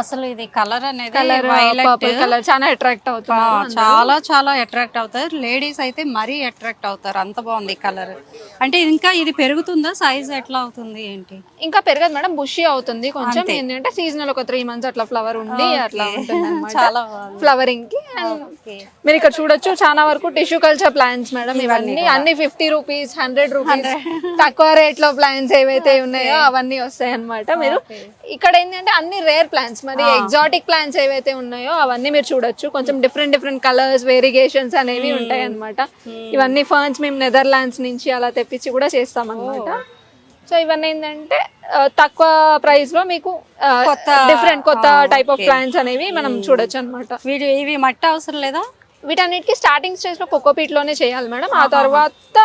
అసలు ఇది కలర్ అనేది కలర్ పర్పుల్ కలర్ చాలా అట్రాక్ట్ అవుతుంది. చాలా చాలా అట్రాక్ట్ అవుతారు. లేడీస్ అయితే మరీ అట్రాక్ట్ అవుతారు, అంత బాగుంది కలర్. అంటే ఇంకా ఇది పెరుగుతుందా, సైజ్ ఎట్లా అవుతుంది ఏంటి? ఇంకా పెరగదు మేడం, బుషి అవుతుంది కొంచెం. ఏంటంటే సీజనల్ ఒక 3 months అట్లా ఫ్లవర్ ఉండి అట్లా ఉంటుంది అన్నమాట. చాలా ఫ్లవరింగ్ కి మీరు ఇక్కడ చూడొచ్చు చాలా వరకు టిష్యూ కల్చర్ ప్లాంట్స్ మేడం. ఇవన్నీ అన్ని 50 రూపీస్ 100 రూపీస్ తక్కువ రేట్ లో ప్లాంట్స్ ఏవైతే ఉన్నాయో అవన్నీ వస్తాయి అన్నమాట. మీరు ఇక్కడ ఏంటంటే అన్ని రేర్ ప్లాంట్స్, మరి ఎగ్జాటిక్ ప్లాంట్స్ ఏవైతే ఉన్నాయో అవన్నీ మీరు చూడొచ్చు. కొంచెం డిఫరెంట్ కలర్స్ వేరియేషన్స్ అనేవి ఉంటాయి అన్నమాట. ఇవన్నీ ఫర్న్స్ మేము నెదర్లాండ్స్ నుంచి అలా తెప్పించి కూడా చేస్తాం అన్నమాట. సో ఇవన్నీ ఏంటంటే తక్కువ ప్రైస్ లో మీకు కొత్త టైప్ ఆఫ్ ప్లాంట్స్ అనేవి మనం చూడొచ్చు అన్నమాట. ఇవి మట్టి అవసరం లేదా? వీటన్నిటికీ స్టార్టింగ్ స్టేజ్ లో కోకోపీట్ లోనే చేయాలి మేడం. ఆ తర్వాత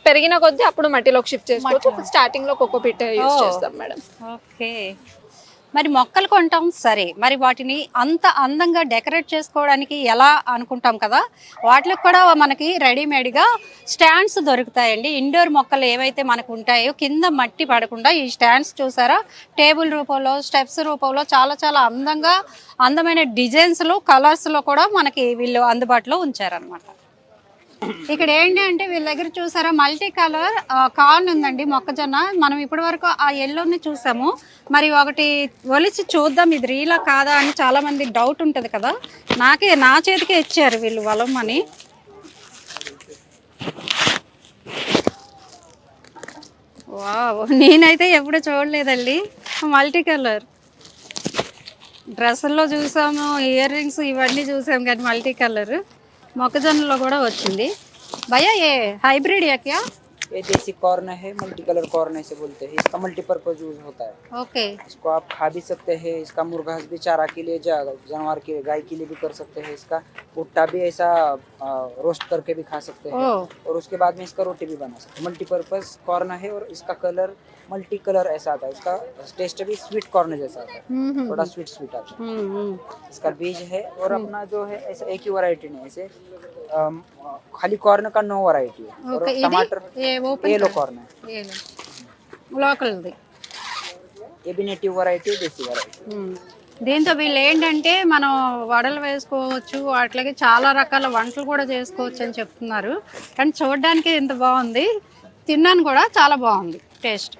పెరిగిన కొద్దీ అప్పుడు మట్టిలోకి షిఫ్ట్ చేసుకోవచ్చు. స్టార్టింగ్ లో కోకోపీట్ యూజ్ చేస్తాం మేడం. ఓకే. మరి మొక్కలు కొంటాం సరే, మరి వాటిని అంత అందంగా డెకరేట్ చేసుకోవడానికి ఎలా అనుకుంటాం కదా, వాటికి కూడా మనకి రెడీమేడ్గా స్టాండ్స్ దొరుకుతాయండి. ఇండోర్ మొక్కలు ఏవైతే మనకు ఉంటాయో కింద మట్టి పడకుండా ఈ స్టాండ్స్ చూసారా, టేబుల్ రూపంలో, స్టెప్స్ రూపంలో చాలా చాలా అందంగా అందమైన డిజైన్స్లో కలర్స్లో కూడా మనకి వీళ్ళు అందుబాటులో ఉంచారనమాట. ఇక్కడ ఏంటి అంటే వీళ్ళ దగ్గర చూసారా మల్టీ కలర్ కార్న్ ఉందండి, మొక్కజొన్న. మనం ఇప్పటి వరకు ఆ ఎల్లోని చూసాము, మరి ఒకటి ఒలిచి చూద్దాం ఇది రీలా కాదా అని చాలా మంది డౌట్ ఉంటుంది కదా. నా చేతికే ఇచ్చారు వీళ్ళు వలమని. వావ్, నేనైతే ఎప్పుడు చూడలేదండి మల్టీ కలర్. డ్రెస్సుల్లో చూసాము, ఇయర్ రింగ్స్ ఇవన్నీ చూసాము, కానీ మల్టీ కలర్ మొక్కజొన్నలో కూడా వచ్చింది. भैया ये हाइब्रिड है क्या? ये देसी कॉर्न है, मल्टी कलर कॉर्न ऐसे बोलते हैं। इसका मल्टीपर्पज यूज होता है। ओके। इसको आप खा भी सकते हैं, इसका मुर्गा भी चारा के लिए, जानवर के गाय के लिए भी कर सकते हैं। इसका भुट्टा भी ऐसा रोस्ट करके भी खा सकते हैं, और उसके बाद में इसका रोटी भी बना सकते हैं। मल्टीपर्पज कॉर्न है और इसका कलर मल्टी कलर ऐसा आता है। इसका टेस्ट भी स्वीट कॉर्न जैसा आता है, थोड़ा स्वीट आता है। इसका बीज है, और अपना जो है ऐसा एक ही वैरायटी नहीं, ऐसे खाली कॉर्न का 9 वैरायटी है। और टमाटर येलो कॉर्न है, లోకల్. ये भी नेटिव वैरायटी, देसी वैरायटी। దీంతో వీళ్ళు ఏంటంటే మనం వడలు వేసుకోవచ్చు, అట్లాగే చాలా రకాల వంటలు కూడా చేసుకోవచ్చు అని చెప్తున్నారు. కానీ చూడడానికి ఎంత బాగుంది, తిన్నాను కూడా చాలా బాగుంది టేస్ట్.